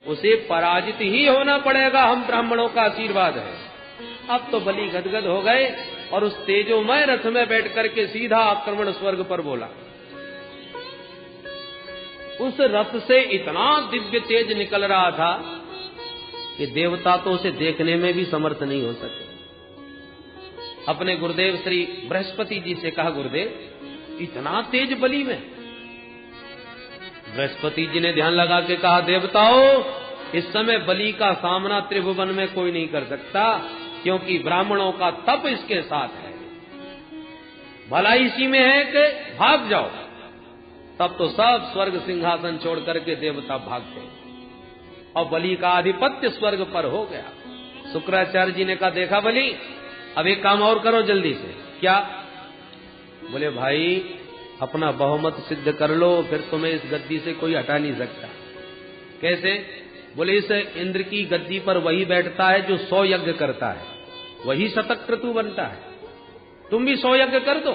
उसे पराजित ही होना पड़ेगा, हम ब्राह्मणों का आशीर्वाद है। अब तो बलि गदगद हो गए और उस तेजोमय रथ में बैठ करके सीधा आक्रमण स्वर्ग पर बोला। उस रथ से इतना दिव्य तेज निकल रहा था कि देवता तो उसे देखने में भी समर्थ नहीं हो सके। अपने गुरुदेव श्री बृहस्पति जी से कहा, गुरुदेव इतना तेज बलि में? बृहस्पति जी ने ध्यान लगा के कहा, देवताओं इस समय बलि का सामना त्रिभुवन में कोई नहीं कर सकता, क्योंकि ब्राह्मणों का तप इसके साथ है। भला इसी में है कि भाग जाओ। तब तो सब स्वर्ग सिंहासन छोड़ करके देवता भाग गए और बलि का आधिपत्य स्वर्ग पर हो गया। शुक्राचार्य जी ने कहा, देखा बलि, अब एक काम और करो जल्दी से। क्या? बोले भाई अपना बहुमत सिद्ध कर लो, फिर तुम्हें इस गद्दी से कोई हटा नहीं सकता। कैसे? बोले इस इंद्र की गद्दी पर वही बैठता है जो 100 यज्ञ करता है, वही शतक्रतु बनता है। तुम भी 100 यज्ञ कर दो।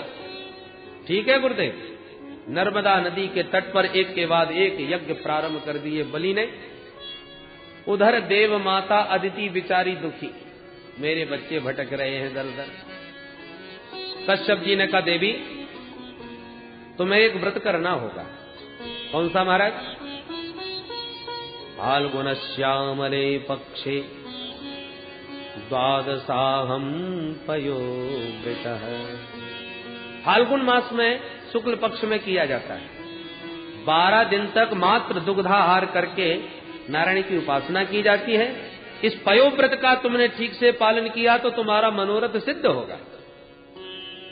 ठीक है गुरुदेव। नर्मदा नदी के तट पर एक के बाद एक यज्ञ प्रारंभ कर दिए बलि ने। उधर देव माता अदिति बिचारी दुखी, मेरे बच्चे भटक रहे हैं दर दर। कश्यप जी ने कहा, देवी तुम्हें एक व्रत करना होगा। कौन सा महाराज? फाल्गुन श्यामले पक्षे द्वादशाहम पयोवृतः। फाल्गुन मास में शुक्ल पक्ष में किया जाता है। 12 दिन तक मात्र दुग्धाहार करके नारायण की उपासना की जाती है। इस पयोव्रत का तुमने ठीक से पालन किया तो तुम्हारा मनोरथ सिद्ध होगा।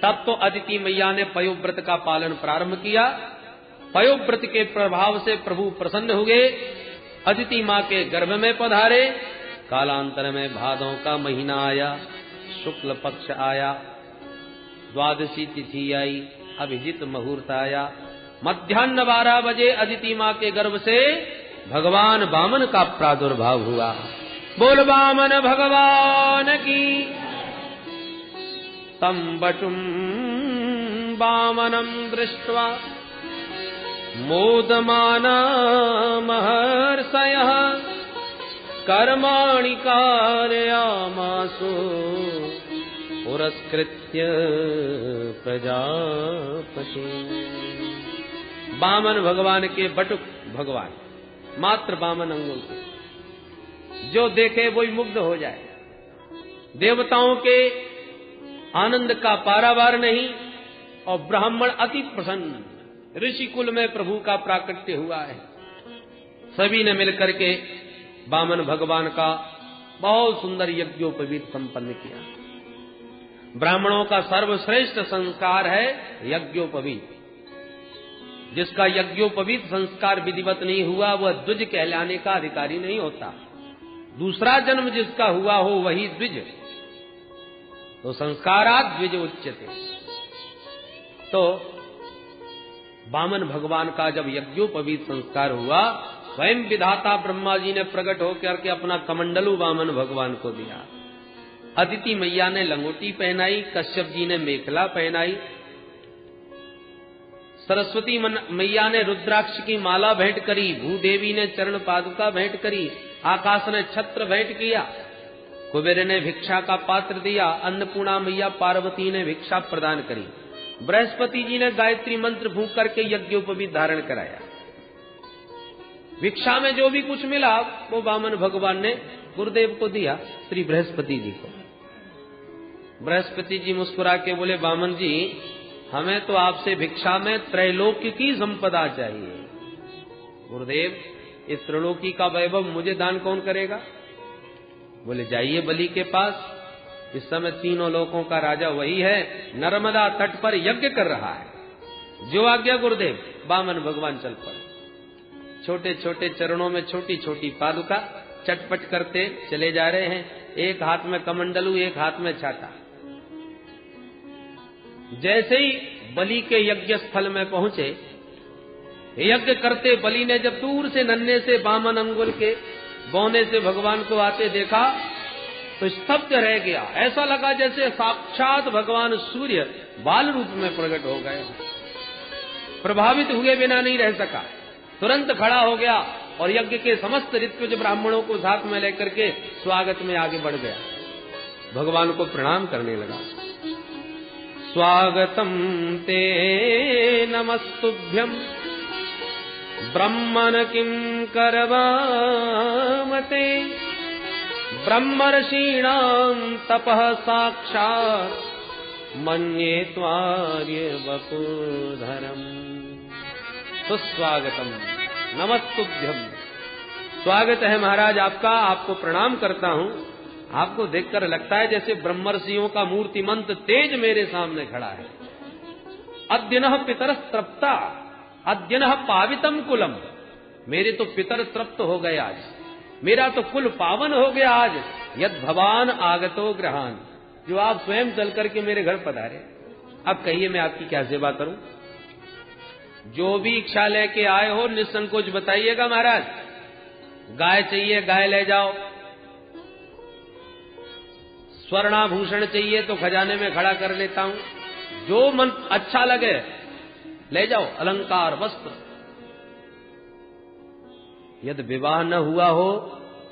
तब तो अदिति मैया ने पयोव्रत का पालन प्रारंभ किया। पयोव्रत के प्रभाव से प्रभु प्रसन्न हुए, अदिति मां के गर्भ में पधारे। कालांतर में भादों का महीना आया, शुक्ल पक्ष आया, द्वादशी तिथि आई, अभिजित मुहूर्त आया। मध्याह्न 12 बजे अदिति मां के गर्भ से भगवान वामन का प्रादुर्भाव हुआ। बोल वामन भगवान की। तम बटुम वामनम दृष्ट्वा मोदमाना महर्षयः कर्माणि कारयामासु पुरस्कृत्य प्रजापति। वामन भगवान के बटुक भगवान, मात्र वामन अंगुल के, जो देखे वही मुग्ध हो जाए। देवताओं के आनंद का पारावार नहीं और ब्राह्मण अति प्रसन्न। ऋषि कुल में प्रभु का प्राकट्य हुआ है। सभी ने मिलकर के वामन भगवान का बहुत सुंदर यज्ञोपवीत संपन्न किया। ब्राह्मणों का सर्वश्रेष्ठ संस्कार है यज्ञोपवीत। जिसका यज्ञोपवीत संस्कार विधिवत नहीं हुआ वह द्विज कहलाने का अधिकारी नहीं होता। दूसरा जन्म जिसका हुआ हो वही द्विज। तो संस्कारात् द्विज उच्यते। तो वामन भगवान का जब यज्ञोपवीत संस्कार हुआ, स्वयं विधाता ब्रह्मा जी ने प्रकट होकर के अपना कमंडलू वामन भगवान को दिया। अदिति मैया ने लंगोटी पहनाई, कश्यप जी ने मेखला पहनाई, सरस्वती मैया ने रुद्राक्ष की माला भेंट करी, भूदेवी ने चरण पादुका भेंट करी, आकाश ने छत्र भेंट किया, कुबेर ने भिक्षा का पात्र दिया, अन्नपूर्णा मैया पार्वती ने भिक्षा प्रदान करी, बृहस्पति जी ने गायत्री मंत्र फूंक करके यज्ञोपवीत धारण कराया। भिक्षा में जो भी कुछ मिला वो वामन भगवान ने गुरुदेव को दिया, श्री बृहस्पति जी को। बृहस्पति जी मुस्कुरा के बोले, वामन जी हमें तो आपसे भिक्षा में त्रैलोक्य की संपदा चाहिए। गुरुदेव इस त्रिलोकी का वैभव मुझे दान कौन करेगा? बोले जाइए बलि के पास, इस समय तीनों लोकों का राजा वही है, नर्मदा तट पर यज्ञ कर रहा है। जो आज्ञा गुरुदेव। वामन भगवान चल पड़े। छोटे छोटे चरणों में छोटी छोटी पादुका चटपट करते चले जा रहे हैं। एक हाथ में कमंडलू, एक हाथ में छाता। जैसे ही बलि के यज्ञ स्थल में पहुंचे, यज्ञ करते बलि ने जब दूर से नन्हे से वामन अंगुल के बौने से भगवान को आते देखा तो स्तब्ध रह गया। ऐसा लगा जैसे साक्षात भगवान सूर्य बाल रूप में प्रकट हो गए। प्रभावित हुए बिना नहीं रह सका, तुरंत खड़ा हो गया, और यज्ञ के समस्त ऋत्विज ब्राह्मणों को साथ में लेकर के स्वागत में आगे बढ़ गया। भगवान को प्रणाम करने लगा। स्वागतम ते नमस्तुभ्यम ब्रह्मण किं करवामते ब्रह्मर्षीणां तपः साक्षात् मन्ये त्वार्य वपुधरम्। सुस्वागतम नमस्तुभ्यम। स्वागत है महाराज आपका, आपको प्रणाम करता हूं। आपको देखकर लगता है जैसे ब्रह्मर्षियों का मूर्तिमंत तेज मेरे सामने खड़ा है। अद्यनः पितरस्तृप्ता अद्यनः पावितम कुलम। मेरे तो पितर तृप्त हो गए आज, मेरा तो कुल पावन हो गया आज। यद भवान आगतो ग्रहान, जो आप स्वयं चल करके मेरे घर पधारे। अब कहिए मैं आपकी क्या सेवा करूं? जो भी इच्छा लेके आए हो निसंकोच बताइएगा महाराज। गाय चाहिए गाय ले जाओ, स्वर्णाभूषण चाहिए तो खजाने में खड़ा कर लेता हूं, जो मन अच्छा लगे ले जाओ, अलंकार वस्त्र। यदि विवाह न हुआ हो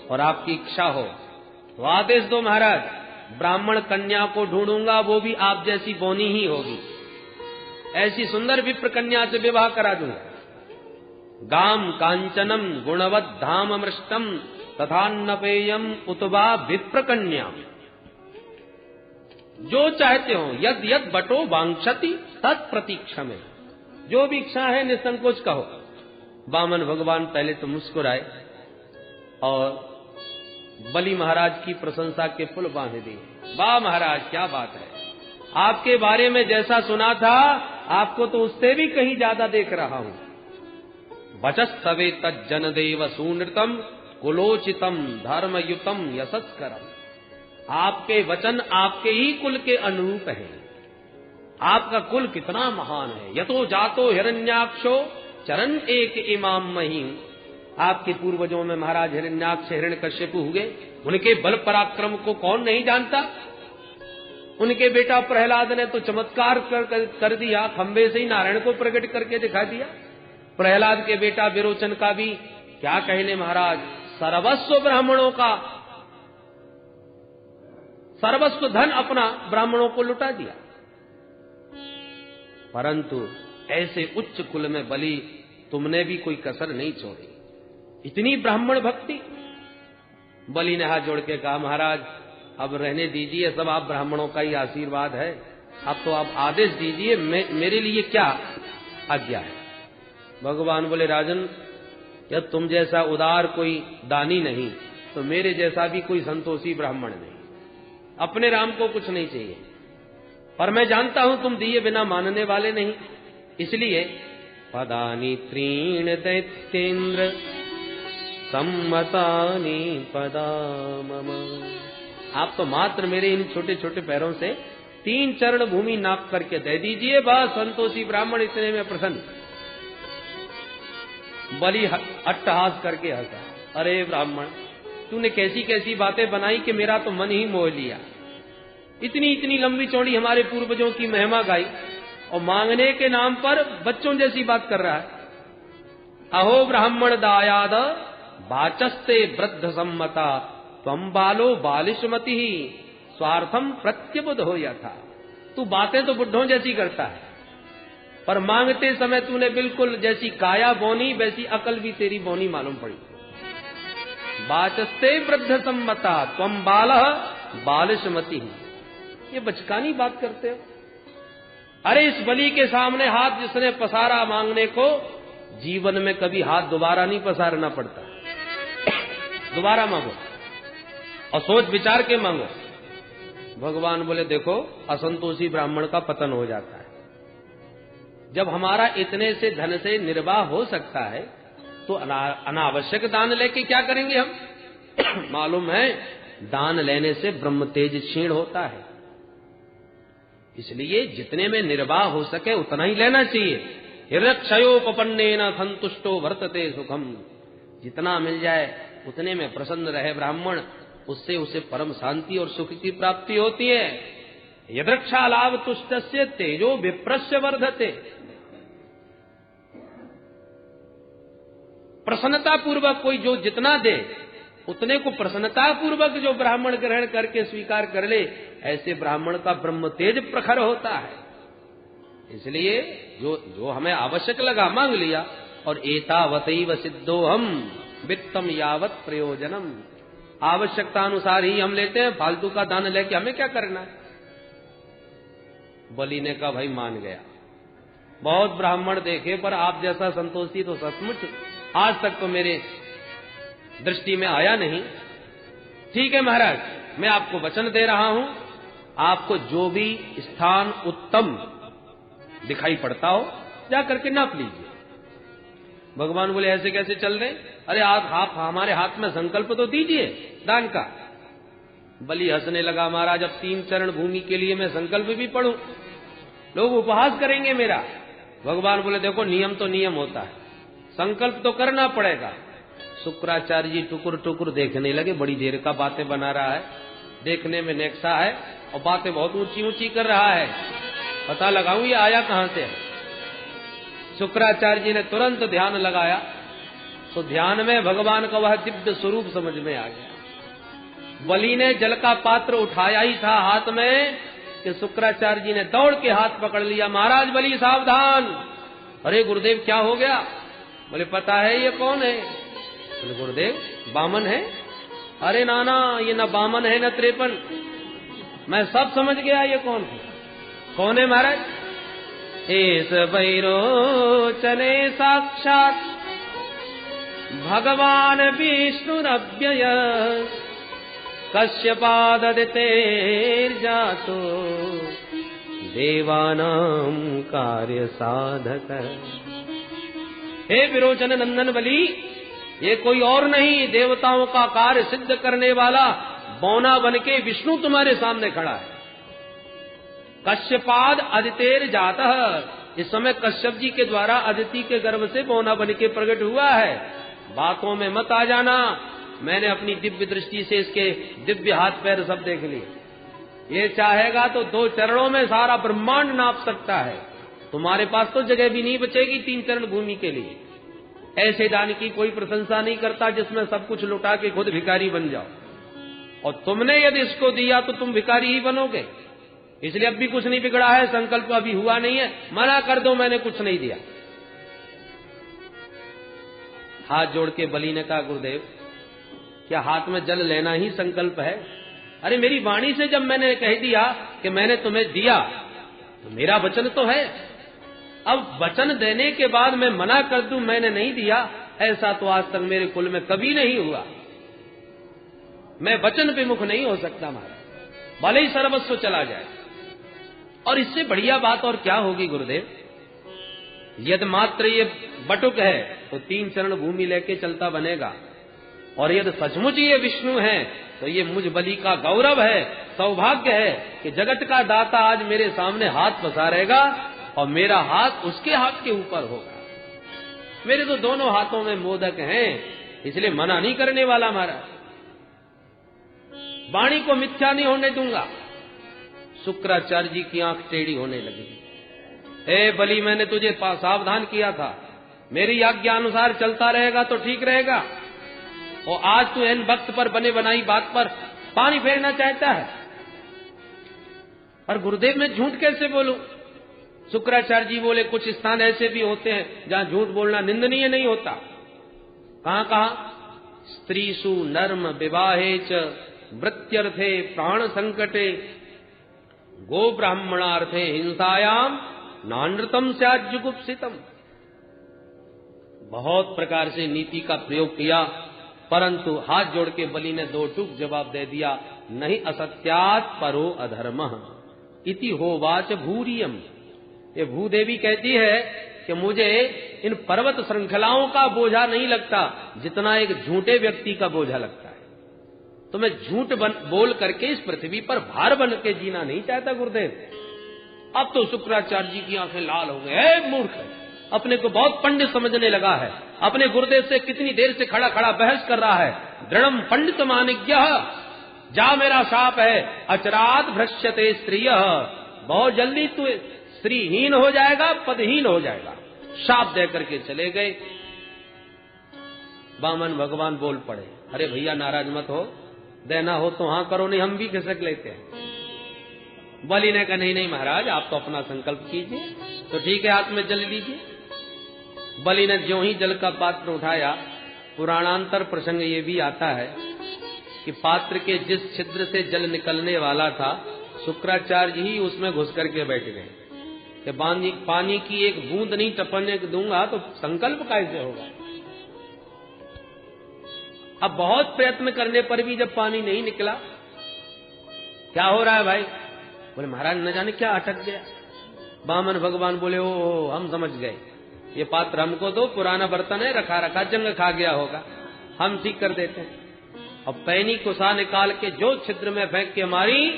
और आपकी इच्छा हो तो आदेश दो महाराज, ब्राह्मण कन्या को ढूंढूंगा, वो भी आप जैसी बोनी ही होगी, ऐसी सुंदर विप्र कन्या से विवाह करा दूंगा। गाम कांचनम गुणवत धाम अमृष्टम तथान्नपेयम उतवा विप्र कन्या। जो चाहते हो यद यद बटो वांछति तत्प्रतीक्षमे, जो भी इच्छा है निसंकोच कहो। वामन भगवान पहले तो मुस्कुराए और बलि महाराज की प्रशंसा के पुल बांध दिए। वाह महाराज क्या बात है, आपके बारे में जैसा सुना था आपको तो उससे भी कहीं ज्यादा देख रहा हूं। वचस्तवे तज्जनदेव सुनृतम कुलोचितम धर्मयुतम यशस्करम। आपके वचन आपके ही कुल के अनुरूप हैं। आपका कुल कितना महान है। यतो जातो हिरण्याक्षो चरण एक इमाम महीम। आपके पूर्वजों में महाराज हिरण्याक्ष हिरण्यकश्यप हुए, उनके बल पराक्रम को कौन नहीं जानता। उनके बेटा प्रहलाद ने तो चमत्कार कर दिया, खंबे से ही नारायण को प्रकट करके दिखा दिया। प्रहलाद के बेटा विरोचन का भी क्या कहने महाराज, सर्वस्व ब्राह्मणों का सर्वस्व धन अपना ब्राह्मणों को लुटा दिया। परंतु ऐसे उच्च कुल में बलि तुमने भी कोई कसर नहीं छोड़ी। इतनी ब्राह्मण भक्ति। बलि ने हाथ जोड़ के कहा महाराज अब रहने दीजिए, सब आप ब्राह्मणों का ही आशीर्वाद है। अब तो आप आदेश दीजिए, मेरे लिए क्या आज्ञा है। भगवान बोले राजन, जब तुम जैसा उदार कोई दानी नहीं तो मेरे जैसा भी कोई संतोषी ब्राह्मण नहीं। अपने राम को कुछ नहीं चाहिए, पर मैं जानता हूं तुम दिए बिना मानने वाले नहीं, इसलिए पदानी त्रीण दैत्येन्द्र सम्मतानि पदा मम। आप तो मात्र मेरे इन छोटे छोटे पैरों से 3 चरण भूमि नाप करके दे दीजिए, बस संतोषी ब्राह्मण इतने में प्रसन्न। बलि अट्टहास करके हंसा, अरे ब्राह्मण तूने कैसी कैसी बातें बनाई कि मेरा तो मन ही मोह लिया। इतनी इतनी लंबी चौड़ी हमारे पूर्वजों की महिमा गाई और मांगने के नाम पर बच्चों जैसी बात कर रहा है। अहो ब्राह्मण दायाद वाचस्ते वृद्ध सम्मता त्वं बालो बालिशमति स्वार्थम प्रत्यबुध हो यथा। तू बातें तो बुढ़ों जैसी करता है, पर मांगते समय तूने बिल्कुल जैसी काया बोनी वैसी अकल भी तेरी बोनी मालूम पड़ी। वाचस्ते वृद्ध सम्मता त्वं बालः बालिशमति। ये बचकानी बात करते हो। अरे इस बलि के सामने हाथ जिसने पसारा मांगने को, जीवन में कभी हाथ दोबारा नहीं पसारना पड़ता। दोबारा मांगो और सोच विचार के मांगो। भगवान बोले देखो असंतोषी ब्राह्मण का पतन हो जाता है। जब हमारा इतने से धन से निर्वाह हो सकता है तो अनावश्यक दान लेके क्या करेंगे हम। मालूम है दान लेने से ब्रह्म तेज क्षीण होता है, इसलिए जितने में निर्वाह हो सके उतना ही लेना चाहिए। हिरक्षयोपपन्नेन संतुष्टो वर्तते सुखम। जितना मिल जाए उतने में प्रसन्न रहे ब्राह्मण, उससे उसे परम शांति और सुख की प्राप्ति होती है। यदृक्षा लाभ तुष्टस्य तेजो विप्रस्य वर्धते। प्रसन्नता पूर्वक कोई जो जितना दे उतने को प्रसन्नता पूर्वक जो ब्राह्मण ग्रहण करके स्वीकार कर ले, ऐसे ब्राह्मण का ब्रह्म तेज प्रखर होता है। इसलिए जो हमें आवश्यक लगा मांग लिया, और एतावतैव सिद्धोहम वित्तम यावत प्रयोजनम, आवश्यकता अनुसार ही हम लेते हैं, फालतू का दान लेके हमें क्या करना है। बलि ने कहा भाई मान गया, बहुत ब्राह्मण देखे पर आप जैसा संतोषी तो सचमुच आज तक तो मेरे दृष्टि में आया नहीं। ठीक है महाराज, मैं आपको वचन दे रहा हूं, आपको जो भी स्थान उत्तम दिखाई पड़ता हो जा करके नाप लीजिए। भगवान बोले ऐसे कैसे चल रहे, अरे आप हमारे हाथ में संकल्प तो दीजिए दान का। बलि हंसने लगा, महाराज अब 3 चरण भूमि के लिए मैं संकल्प भी पढ़ूं, लोग उपहास करेंगे मेरा। भगवान बोले देखो नियम तो नियम होता है, संकल्प तो करना पड़ेगा। शुक्राचार्य जी टुकुर टुकुर देखने लगे, बड़ी देर का बातें बना रहा है, देखने में नेक्सा है और बातें बहुत ऊंची ऊंची कर रहा है, पता लगाऊं ये आया कहां से है। शुक्राचार्य जी ने तुरंत ध्यान लगाया तो ध्यान में भगवान का वह दिव्य स्वरूप समझ में आ गया। बलि ने जल का पात्र उठाया ही था हाथ में कि शुक्राचार्य जी ने दौड़ के हाथ पकड़ लिया, महाराज बलि सावधान। अरे गुरुदेव क्या हो गया? बोले पता है ये कौन है? बोले गुरुदेव बामन है। अरे नाना ये न बामन है न त्रेपन, मैं सब समझ गया ये कौन है महाराज। एस वैरोचने साक्षात भगवान विष्णुरव्यय कश्यपाददितेर्जातो देवानां कार्य साधक। हे विरोचन नंदन बलि, ये कोई और नहीं देवताओं का कार्य सिद्ध करने वाला बौना बन के विष्णु तुम्हारे सामने खड़ा है। कश्यपाद अदितेर जातः, इस समय कश्यप जी के द्वारा अदिति के गर्भ से बौना बन के प्रकट हुआ है। बातों में मत आ जाना, मैंने अपनी दिव्य दृष्टि से इसके दिव्य हाथ पैर सब देख लिए। ये चाहेगा तो 2 चरणों में सारा ब्रह्मांड नाप सकता है, तुम्हारे पास तो जगह भी नहीं बचेगी 3 चरण भूमि के लिए। ऐसे दान की कोई प्रशंसा नहीं करता जिसमें सब कुछ लुटा के खुद भिखारी बन जाओ, और तुमने यदि इसको दिया तो तुम भिखारी ही बनोगे। इसलिए अब भी कुछ नहीं बिगड़ा है, संकल्प अभी हुआ नहीं है, मना कर दो मैंने कुछ नहीं दिया। हाथ जोड़ के बलि ने कहा गुरुदेव क्या हाथ में जल लेना ही संकल्प है? अरे मेरी वाणी से जब मैंने कह दिया कि मैंने तुम्हें दिया तो मेरा वचन तो है, अब वचन देने के बाद मैं मना कर दूं मैंने नहीं दिया, ऐसा तो आज तक मेरे कुल में कभी नहीं हुआ। मैं वचन विमुख नहीं हो सकता महाराज, भले ही सर्वस्व चला जाए। और इससे बढ़िया बात और क्या होगी गुरुदेव? यदि मात्र ये बटुक है तो 3 चरण भूमि लेके चलता बनेगा, और यदि सचमुच ये विष्णु है तो ये मुझ बलि का गौरव है, सौभाग्य है कि जगत का दाता आज मेरे सामने हाथ पसारेगा और मेरा हाथ उसके हाथ के ऊपर होगा। मेरे तो दोनों हाथों में मोदक हैं, इसलिए मना नहीं करने वाला महाराज, वाणी को मिथ्या नहीं होने दूंगा। शुक्राचार्य जी की आंख टेढ़ी होने लगी। हे बलि मैंने तुझे सावधान किया था, मेरी आज्ञा अनुसार चलता रहेगा तो ठीक रहेगा, और आज तू इन वक्त पर बने बनाई बात पर पानी फेरना चाहता है। और गुरुदेव मैं झूठ कैसे बोलूं? शुक्राचार्य जी बोले कुछ स्थान ऐसे भी होते हैं जहां झूठ बोलना निंदनीय नहीं होता। कहां? स्त्रीषु नर्म विवाहे च वृत्यर्थे प्राण संकटे गो ब्राह्मणार्थे हिंसायाम नानृतम स्याज्जुगुप्सितम। बहुत प्रकार से नीति का प्रयोग किया, परंतु हाथ जोड़ के बलि ने 2 टूक जवाब दे दिया, नहीं असत्यात् परो अधर्मः इति होवाच भूरियम। ये भूदेवी कहती है कि मुझे इन पर्वत श्रृंखलाओं का बोझा नहीं लगता जितना एक झूठे व्यक्ति का बोझा लगता है। तो मैं झूठ बोल करके इस पृथ्वी पर भार बन के जीना नहीं चाहता गुरुदेव। अब तो शुक्राचार्य जी की आंखें लाल हो गए। मूर्ख अपने को बहुत पंडित समझने लगा है, अपने गुरुदेव से कितनी देर से खड़ा खड़ा बहस कर रहा है। दृढ़म पंडित मानिज्ञः, जा मेरा शाप है, अचरात भ्रश्यते स्त्रिय, बहुत जल्दी तू स्त्रीहीन हो जाएगा, पदहीन हो जाएगा। शाप दे करके चले गए। वामन भगवान बोल पड़े, अरे भैया नाराज मत हो, देना हो तो हाँ करो, नहीं हम भी खिसक लेते हैं। बलि ने कहा नहीं नहीं महाराज, आप तो अपना संकल्प कीजिए। तो ठीक है, हाथ में जल लीजिए। बलि ने ज्यों ही जल का पात्र उठाया, पुराणांतर प्रसंग ये भी आता है कि पात्र के जिस छिद्र से जल निकलने वाला था, शुक्राचार्य ही उसमें घुस करके बैठ गए कि पानी की एक बूंद नहीं टपकने दूंगा तो संकल्प कैसे होगा। अब बहुत प्रयत्न करने पर भी जब पानी नहीं निकला, क्या हो रहा है भाई? बोले महाराज न जाने क्या अटक गया। वामन भगवान बोले ओ हम समझ गए, ये पात्र हमको दो, पुराना बर्तन है, रखा रखा जंग खा गया होगा, हम ठीक कर देते हैं। और पैनी कुसा निकाल के जो छिद्र में फेंक के मारी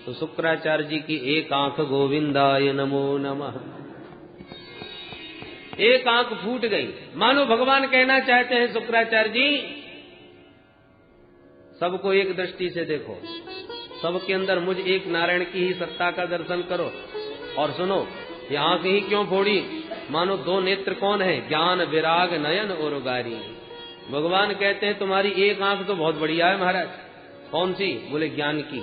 तो शुक्राचार्य जी की एक आंख गोविंदाय नमो नमः, एक आंख फूट गई। मानो भगवान कहना चाहते हैं शुक्राचार्य जी सबको एक दृष्टि से देखो, सबके अंदर मुझ एक नारायण की ही सत्ता का दर्शन करो। और सुनो, ये आंख ही क्यों फोड़ी? मानो दो नेत्र कौन है? ज्ञान विराग नयन और उगारी। भगवान कहते हैं तुम्हारी एक आंख तो बहुत बढ़िया है महाराज। कौन सी? बोले ज्ञान की।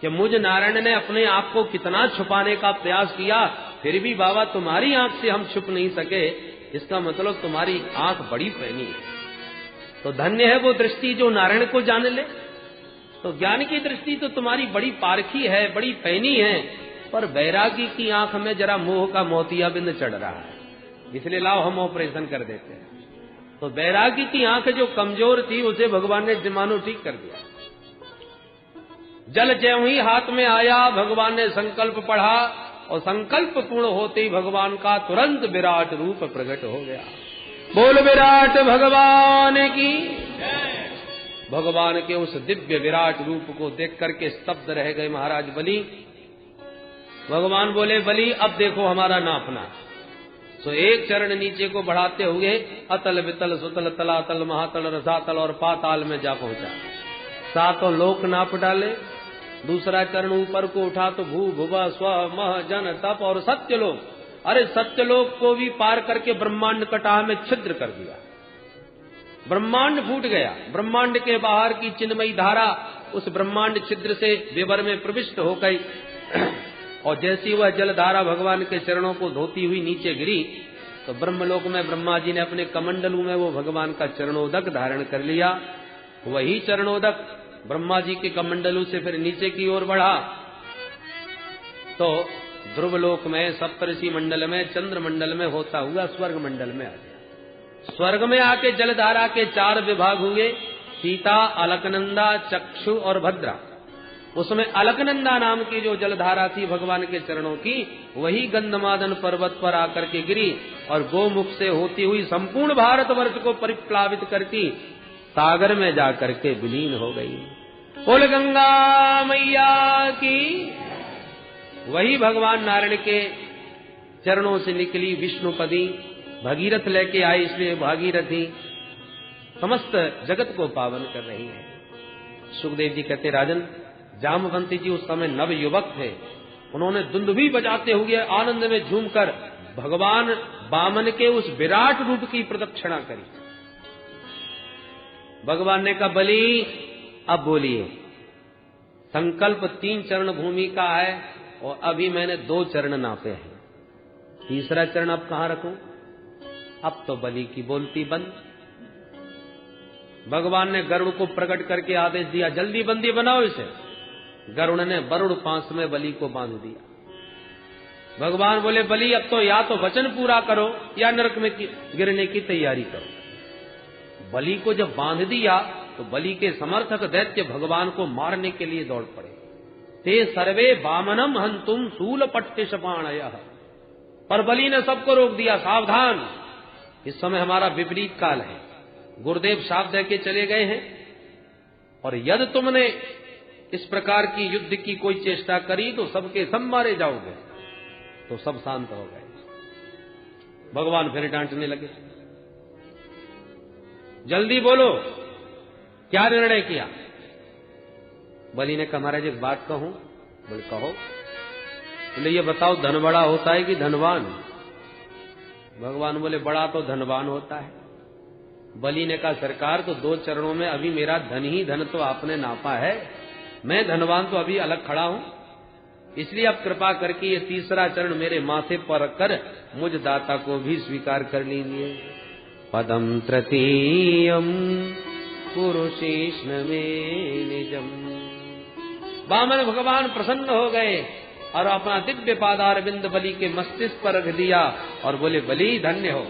कि मुझ नारायण ने अपने आप को कितना छुपाने का प्रयास किया, फिर भी बाबा तुम्हारी आंख से हम छुप नहीं सके, इसका मतलब तुम्हारी आंख बड़ी पैनी है। तो धन्य है वो दृष्टि जो नारायण को जान ले। तो ज्ञान की दृष्टि तो तुम्हारी बड़ी पारखी है, बड़ी पैनी है, पर वैरागी की आंख में जरा मोह का मोतिया बिंद चढ़ रहा है, इसलिए लाओ हम ऑपरेशन कर देते हैं। तो वैरागी की आंख जो कमजोर थी उसे भगवान ने जिमानो ठीक कर दिया। जल ज्यों ही हाथ में आया, भगवान ने संकल्प पढ़ा और संकल्प पूर्ण होते ही भगवान का तुरंत विराट रूप प्रकट हो गया। बोल विराट भगवान की। भगवान के उस दिव्य विराट रूप को देख करके स्तब्ध रह गए महाराज बलि। भगवान बोले बलि अब देखो हमारा नापना। तो एक चरण नीचे को बढ़ाते हुए अतल वितल सुतल तलातल महातल रसातल और पाताल में जा पहुंचा। सातों लोक नाप डाले। दूसरा चरण ऊपर को उठा तो भू भुवा स्व मह जन तप और सत्यलोक, अरे सत्यलोक को भी पार करके ब्रह्मांड कटाह में छिद्र कर दिया। ब्रह्मांड फूट गया। ब्रह्मांड के बाहर की चिन्मयी धारा उस ब्रह्मांड छिद्र से विवर में प्रविष्ट हो गई और जैसी वह जलधारा भगवान के चरणों को धोती हुई नीचे गिरी तो ब्रह्मलोक में ब्रह्मा जी ने अपने कमंडलू में वो भगवान का चरणोदक धारण कर लिया। वही चरणोदक ब्रह्मा जी के कमंडलू से फिर नीचे की ओर बढ़ा तो ध्रुवलोक में, सप्तऋषि मंडल में, चंद्र मंडल में होता हुआ स्वर्ग मंडल में आ गया। स्वर्ग में आके जलधारा के 4 विभाग हुए, सीता, अलकनंदा, चक्षु और भद्रा। उसमें अलकनंदा नाम की जो जलधारा थी भगवान के चरणों की, वही गंधमादन पर्वत पर आकर के गिरी और गोमुख से होती हुई संपूर्ण भारतवर्ष को परिप्लावित करती सागर में जाकर के विलीन हो गई। बोल गंगा मैया की। वही भगवान नारायण के चरणों से निकली विष्णुपदी भगीरथ लेके आई, इसलिए भागीरथी समस्त जगत को पावन कर रही है। सुखदेव जी कहते राजन, जामवंती जी उस समय नव युवक थे। उन्होंने दुंदुभी बजाते हुए आनंद में झूमकर भगवान वामन के उस विराट रूप की प्रदक्षिणा करी। भगवान ने कहा बलि अब बोलिए, संकल्प 3 चरण भूमि का है और अभी मैंने 2 चरण नापे हैं, तीसरा चरण अब कहां रखूं? अब तो बलि की बोलती बंद। भगवान ने गरुड़ को प्रकट करके आदेश दिया जल्दी बंदी बनाओ इसे। गरुड़ ने वरुण पांस में बलि को बांध दिया। भगवान बोले बलि अब तो या तो वचन पूरा करो या नरक में गिरने की तैयारी करो। बलि को जब बांध दिया तो बलि के समर्थक दैत्य भगवान को मारने के लिए दौड़ पड़े। ते सर्वे वामनम हंतुम शूल पट्टिशपाणयः, पर बलि ने सबको रोक दिया, सावधान, इस समय हमारा विपरीत काल है। गुरुदेव शाप दे के चले गए हैं और यदि तुमने इस प्रकार की युद्ध की कोई चेष्टा करी तो सबके सब मारे जाओगे। तो सब शांत हो गए। भगवान फिर डांटने लगे, जल्दी बोलो क्या निर्णय किया? बलि ने कहा महाराज एक बात कहूं। बोले कहो। बोले ये बताओ धन बड़ा होता है कि धनवान? भगवान बोले बड़ा तो धनवान होता है, बलि ने कहा सरकार तो 2 चरणों में अभी मेरा धन ही धन तो आपने नापा है, मैं धनवान तो अभी अलग खड़ा हूं, इसलिए अब कृपा करके ये 3रा चरण मेरे माथे पर कर मुझ दाता को भी स्वीकार कर लीजिए। पदम तृतीयम पुरुषेष्ण में निजम। वामन भगवान प्रसन्न हो गए और अपना दिव्य पादार बिंद बलि के मस्तिष्क पर रख दिया और बोले बलि धन्य हो,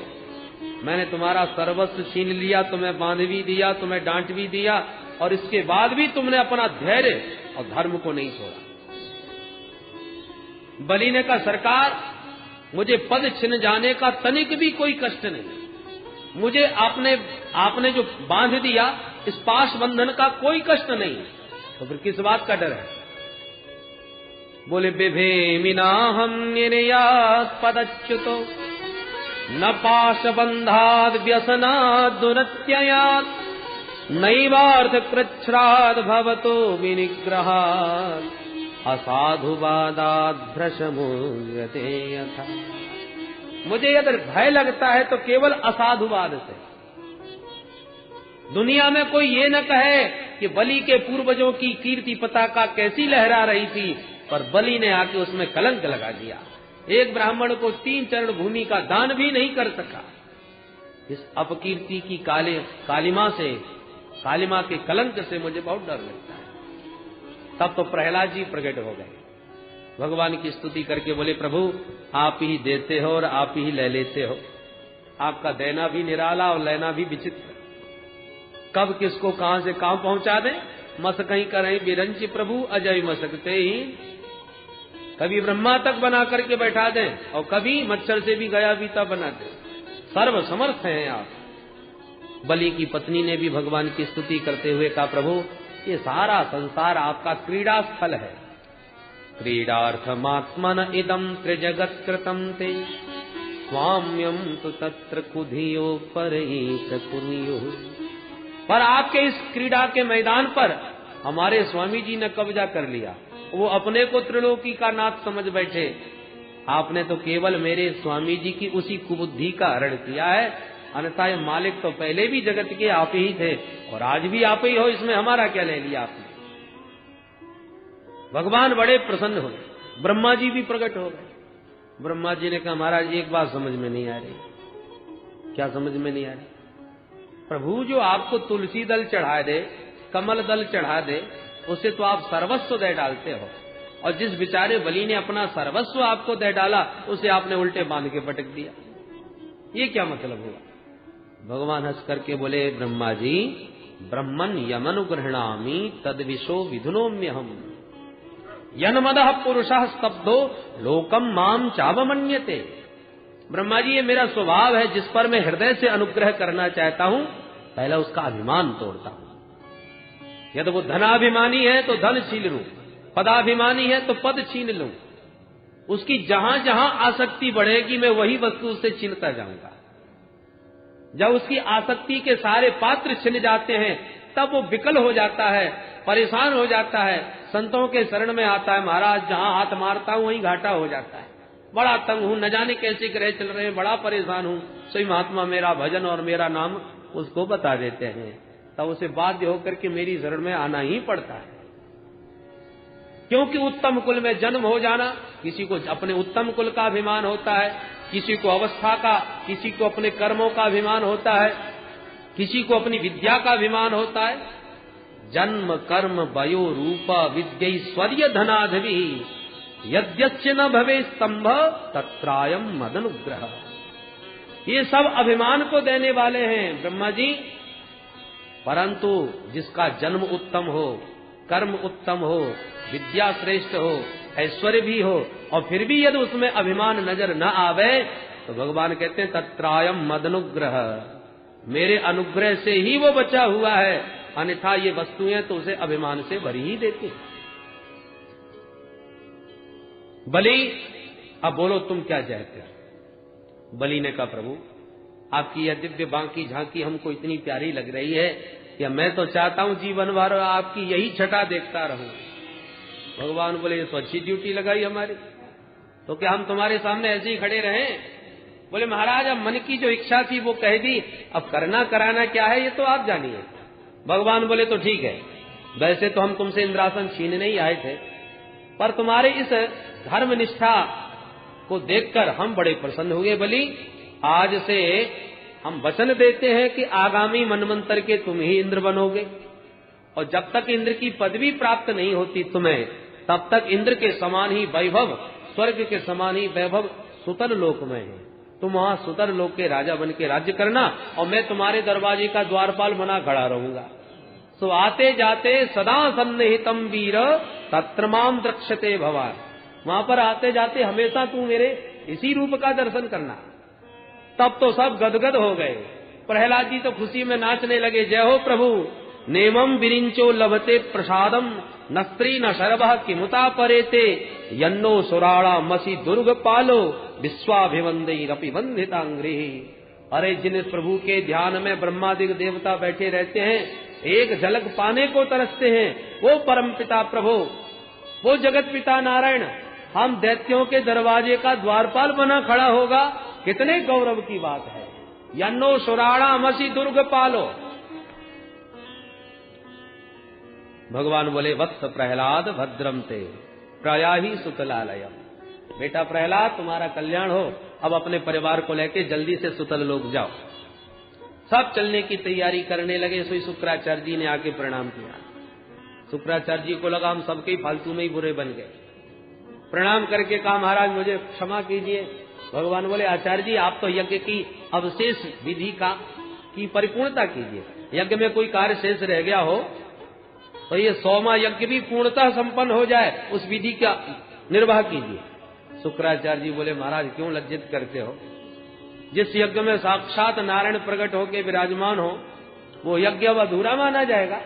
मैंने तुम्हारा सर्वस्व छीन लिया, तुम्हें बांध भी दिया, तुम्हें डांट भी दिया, और इसके बाद भी तुमने अपना धैर्य और धर्म को नहीं छोड़ा। बलि ने कहा सरकार मुझे पद छिन जाने का तनिक भी कोई कष्ट नहीं, मुझे आपने जो बांध दिया इस पाश बंधन का कोई कष्ट नहीं, तो फिर किस बात का डर है? बोले बिभेमिना हम निर्यात पदच्युतो न पाश बंधाद व्यसनाद दुरत्ययात नैवार्थ कृच्छ्राद भवतो विनिग्रहात् असाधुवादाद भ्रशमुयते यथा। मुझे यदि भय लगता है तो केवल असाधुवाद से। दुनिया में कोई ये न कहे कि बलि के पूर्वजों की कीर्ति पताका कैसी लहरा रही थी, पर बलि ने आके उसमें कलंक लगा दिया। एक ब्राह्मण को 3 चरण भूमि का दान भी नहीं कर सका। इस अपकीर्ति की कालिमा के कलंक से मुझे बहुत डर लगता है। तब तो प्रहलाद जी प्रकट हो गए, भगवान की स्तुति करके बोले प्रभु आप ही देते हो और आप ही ले लेते हो, आपका देना भी निराला और लेना भी विचित्र, कब किसको कहां से कहां पहुंचा दें। मसकहीं करें बिरंची प्रभु अजय मसकते ही, कभी ब्रह्मा तक बना करके बैठा दें और कभी मच्छर से भी गया बीता बना दें, सर्व समर्थ हैं आप। बलि की पत्नी ने भी भगवान की स्तुति करते हुए कहा प्रभु ये सारा संसार आपका क्रीड़ा स्थल है, क्रीडार्थमात्मन इदं त्रिजगत् कृतं ते स्वाम्यं तु तत्र कुधियो परैष पुनियो। पर आपके इस क्रीड़ा के मैदान पर हमारे स्वामी जी ने कब्जा कर लिया, वो अपने को त्रिलोकी का नाथ समझ बैठे। आपने तो केवल मेरे स्वामी जी की उसी कुबुद्धि का हरण किया है, अन्यथा ये मालिक तो पहले भी जगत के आप ही थे और आज भी आप ही हो, इसमें हमारा क्या ले लिया आपने। भगवान बड़े प्रसन्न हुए, ब्रह्मा जी भी प्रकट हो गए। ब्रह्मा जी ने कहा महाराज एक बात समझ में नहीं आ रही। क्या समझ में नहीं आ रही? प्रभु जो आपको तुलसी दल चढ़ा दे, कमल दल चढ़ा दे, उसे तो आप सर्वस्व दे डालते हो, और जिस बेचारे बलि ने अपना सर्वस्व आपको दे डाला उसे आपने उल्टे बांध के पटक दिया। ये क्या मतलब हुआ? भगवान हंस करके बोले ब्रह्मा जी ब्रह्मन यमनुगृह्णामि तद्विशो विधुनोम्यहम् यन्मदः पुरुषः स्तब्धो लोकम माम चावमन्यते। ब्रह्मा जी ये मेरा स्वभाव है, जिस पर मैं हृदय से अनुग्रह करना चाहता हूं पहले उसका अभिमान तोड़ता हूं। यदि वो धनाभिमानी है तो धन छीन लूं, पदाभिमानी है तो पद छीन लूं, उसकी जहां जहां आसक्ति बढ़ेगी मैं वही वस्तु उससे छीनता जाऊंगा। जब उसकी आसक्ति के सारे पात्र छिन जाते हैं तब वो विकल हो जाता है, परेशान हो जाता है, संतों के शरण में आता है, महाराज जहां हाथ मारता हूं वहीं घाटा हो जाता है, बड़ा तंग हूं, न जाने कैसे ग्रह चल रहे हैं, बड़ा परेशान हूं। सही महात्मा मेरा भजन और मेरा नाम उसको बता देते हैं, तब उसे बाध्य होकर के मेरी शरण में आना ही पड़ता है। क्योंकि उत्तम कुल में जन्म हो जाना, किसी को अपने उत्तम कुल का अभिमान होता है, किसी को अवस्था का, किसी को अपने कर्मों का अभिमान होता है, किसी को अपनी विद्या का अभिमान होता है। जन्म कर्म वयो रूप विद्यैश्वर्य धनाधि यद्यस्य न भवे स्तंभ तत्रायम मदनुग्रह। ये सब अभिमान को देने वाले हैं ब्रह्मा जी, परंतु जिसका जन्म उत्तम हो, कर्म उत्तम हो, विद्या श्रेष्ठ हो, ऐश्वर्य भी हो, और फिर भी यदि उसमें अभिमान नजर न आवे तो भगवान कहते हैं तत्रायम मदनुग्रह, मेरे अनुग्रह से ही वो बचा हुआ है, अन्यथा ये वस्तुएं तो उसे अभिमान से भरी ही देती हैं। बलि अब बोलो तुम क्या चाहते हो? बलि ने कहा प्रभु आपकी यह दिव्य बांकी झांकी हमको इतनी प्यारी लग रही है कि मैं तो चाहता हूं जीवन भर आपकी यही छटा देखता रहूं। भगवान बोले ये तो अच्छी ड्यूटी लगाई हमारी, तो क्या हम तुम्हारे सामने ऐसे ही खड़े रहें? बोले महाराज अब मन की जो इच्छा थी वो कह दी, अब करना कराना क्या है ये तो आप जानिए। भगवान बोले तो ठीक है, वैसे तो हम तुमसे इंद्रासन छीनने ही आए थे, पर तुम्हारे इस धर्म निष्ठा को देखकर हम बड़े प्रसन्न हुए। बलि आज से हम वचन देते हैं कि आगामी मनवंतर के तुम ही इंद्र बनोगे, और जब तक इंद्र की पदवी प्राप्त नहीं होती तुम्हें, तब तक इंद्र के समान ही वैभव, स्वर्ग के समान ही वैभव सुतर लोक में है। तुम वहां सुतर लोक के राजा बन के राज्य करना, और मैं तुम्हारे दरवाजे का द्वारपाल बना खड़ा रहूंगा। सो आते जाते सदा सन्निहितम वीर तत्र माम द्रक्ष्यते भवान। वहां पर आते जाते हमेशा तू मेरे इसी रूप का दर्शन करना। तब तो सब गदगद हो गए। प्रहलाद जी तो खुशी में नाचने लगे, जय हो प्रभु। नेमम विरिंचो लभते प्रसादम न स्त्री न शरभः किमुता परेते यन्नो सुराणा मसी दुर्ग पालो विश्वाभिवंदैरपि वंदितांग्री। अरे जिन प्रभु के ध्यान में ब्रह्मादिक देवता बैठे रहते हैं, एक झलक पाने को तरसते हैं, वो परम पिता प्रभु, वो जगत पिता नारायण हम दैत्यों के दरवाजे का द्वारपाल बना खड़ा होगा, कितने गौरव की बात है। यन्नो सुराणा मसी दुर्ग पालो। भगवान बोले वत्स प्रहलाद भद्रम ते प्रयाहि सुतलालयम। बेटा प्रहलाद तुम्हारा कल्याण हो, अब अपने परिवार को लेके जल्दी से सुतल लोक जाओ। सब चलने की तैयारी करने लगे। सो शुक्राचार्य जी ने आके प्रणाम किया। शुक्राचार्य जी को लगा हम सबके फालतू में ही बुरे बन गए। प्रणाम करके कहा महाराज मुझे क्षमा कीजिए। भगवान बोले आचार्य जी आप तो यज्ञ की अवशेष विधि की परिपूर्णता कीजिए। यज्ञ में कोई कार्य शेष रह गया हो तो ये 100वां यज्ञ भी पूर्णतः संपन्न हो जाए, उस विधि का निर्वाह कीजिए। शुक्राचार्य जी बोले महाराज क्यों लज्जित करते हो, जिस यज्ञ में साक्षात नारायण प्रकट होकर विराजमान हो वो यज्ञ अब अधूरा माना जाएगा।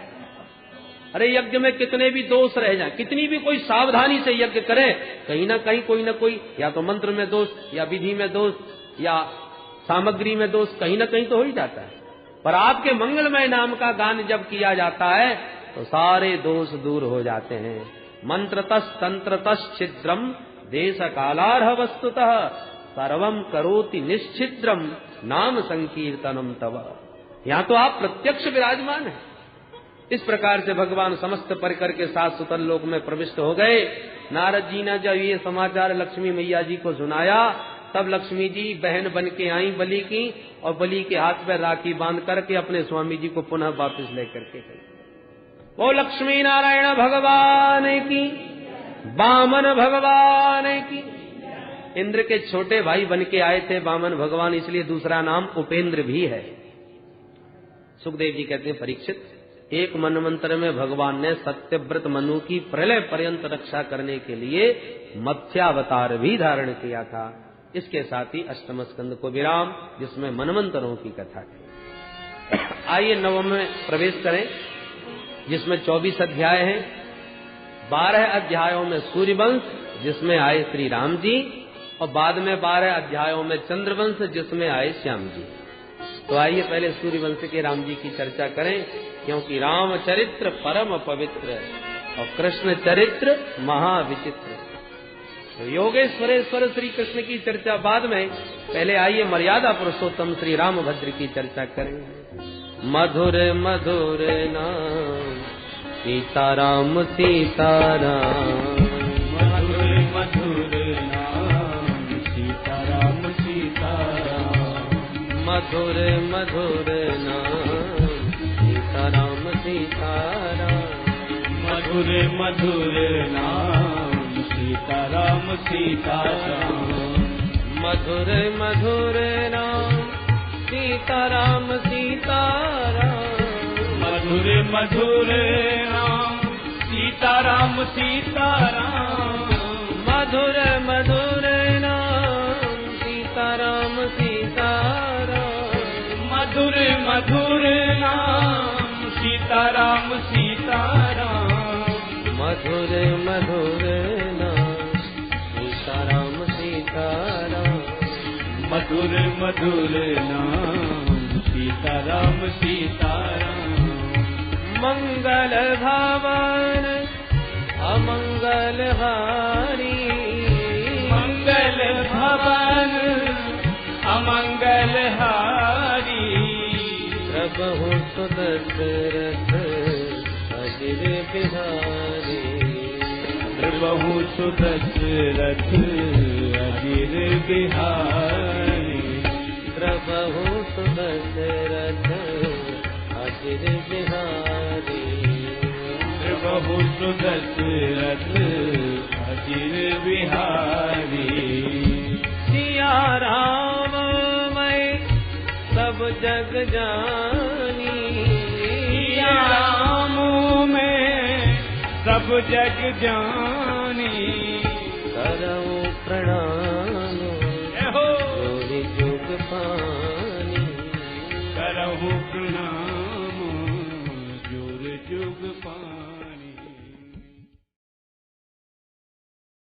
अरे यज्ञ में कितने भी दोष रह जाए, कितनी भी कोई सावधानी से यज्ञ करे, कहीं ना कहीं कोई ना कोई या तो मंत्र में दोष या विधि में दोष या सामग्री में दोष कहीं ना कहीं तो हो ही जाता है। पर आपके मंगलमय नाम का गान जब किया जाता है तो सारे दोष दूर हो जाते हैं। मंत्रतस् तंत्रतस् छिद्रम देश कालार्ह वस्तुतः सर्वम करोति निश्चिद्रम नाम संकीर्तनम तव। यहाँ तो आप प्रत्यक्ष विराजमान हैं। इस प्रकार से भगवान समस्त परिकर के साथ सुतल लोक में प्रविष्ट हो गए। नारद जी ने जब ये समाचार लक्ष्मी मैया जी को सुनाया, तब लक्ष्मी जी बहन बन के आई बलि की, और बलि के हाथ में राखी बांध करके अपने स्वामी जी को पुनः वापस लेकर के गई। वो लक्ष्मी नारायण भगवान की, वामन भगवान की। इंद्र के छोटे भाई बन के आए थे वामन भगवान, इसलिए दूसरा नाम उपेंद्र भी है। सुखदेव जी कहते हैं परीक्षित, एक मनवंतर में भगवान ने सत्यव्रत मनु की प्रलय पर्यंत रक्षा करने के लिए मत्स्यावतार भी धारण किया था। इसके साथ ही अष्टम स्कंद को विराम, जिसमें मनवंतरों की कथा थी। आइए नवम में प्रवेश करें, जिसमें 24 अध्याय हैं। 12 अध्यायों में सूर्यवंश, जिसमें आए श्री राम जी, और बाद में 12 अध्यायों में चंद्रवंश, जिसमें आए श्याम जी। तो आइए पहले सूर्यवंश के राम जी की चर्चा करें, क्योंकि राम चरित्र परम पवित्र और कृष्ण चरित्र महाविचित्र। तो योगेश्वरेश्वर श्री कृष्ण की चर्चा बाद में, पहले आइए मर्यादा पुरुषोत्तम श्री रामभद्र की चर्चा करें। मधुर मधुर नाम सीताराम सीताराम, मधुर मधुर नाम सीताराम सीताराम, मधुर मधुर नाम सीताराम सीताराम, मधुर मधुर नाम सीताराम सीताराम, मधुर मधुर नाम सीताराम सीताराम, मधुर मधुर नाम सीताराम सीताराम, मधुर मधुर नाम सीताराम सीताराम, मधुर मधुर नाम सीताराम सीताराम, मधुर मधुर नाम सीताराम सीताराम, मधुर मधुर नाम सीताराम सीताराम, मंगल भवन अमंगल हारी, मंगल भवन दशरथ अजिर बिहारी। प्रभु सुदशरथ अजिर बिहारी। प्रभु सुदशरथ अजिर बिहारी। प्रभु सुदशरथ अजिर बिहारी। सिया राम मैं सब जग जानी। सिया राम मैं सब जग जानी।